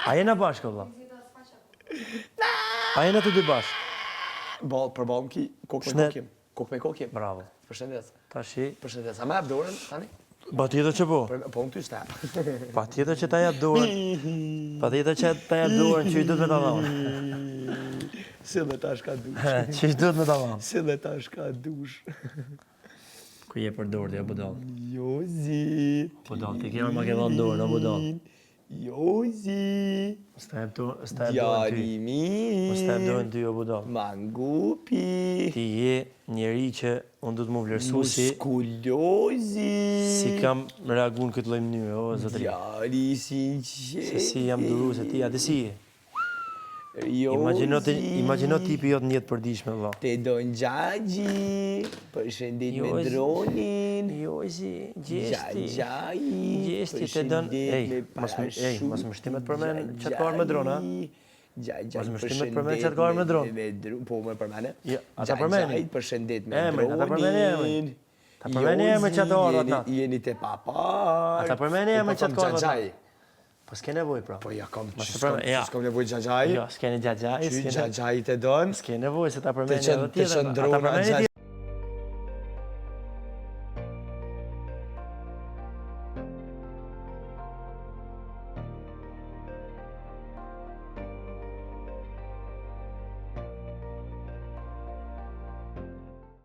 A jena bashkë, valla? A jena të dy bashkë? Për balë ki, kokë me kokim. Kokë me kokim. Bravo. Përshëndes. Tashi. Përshëndes. A me jap dorën, tani? Pa tjetër që po. Po në ty s'ta. Pa tjetër që ta jap dorën. Pa tjetër që ta jap dorën, që i duhet me ta dhamë. Si dhe ta shka dush. Që i duhet me ta dhamë. Si dhe ta shka dush. Ku je për dorë, ja budal. Jozi. Budal, ti kjerë ma ke dhamë dorën, o budal. Jozi. S'ta jap dorën ty. Djali mi. S'ta jap dorën ty, o budal. Mangupi. Ti je njeri që unë du të mu vlerësu si kam reagu në këtë lloj mënyre, o zotëri. Djali sinqer. Se si jam duru, se ti ati si je. Jozi. Imagino tipi jot në jetë përdishme, valla. Te don Gjagji, përshëndet me dronin. Jozi, gjeshti. Gjeshti, te don. Ej, mos më shtimet për men qatë ka arë me drona. Mos më shtimet për men qatë ka arë me dronë. Po me përmene? Ata përmeni. Gjagji, përshëndet me Ata përmeni dronin. Ata përmeni e me qatë arë atë natë. Jeni te papar. Ata përmeni e me qatë ka arë atë natë. Po s'ke nevoj, pra. Po ja kam, Ja. s'kom nevoj Gjagji. Jo, s'ke një Gjagji. Që Gjagji te don. S'ke nevoj se ta përmeni Të qëndron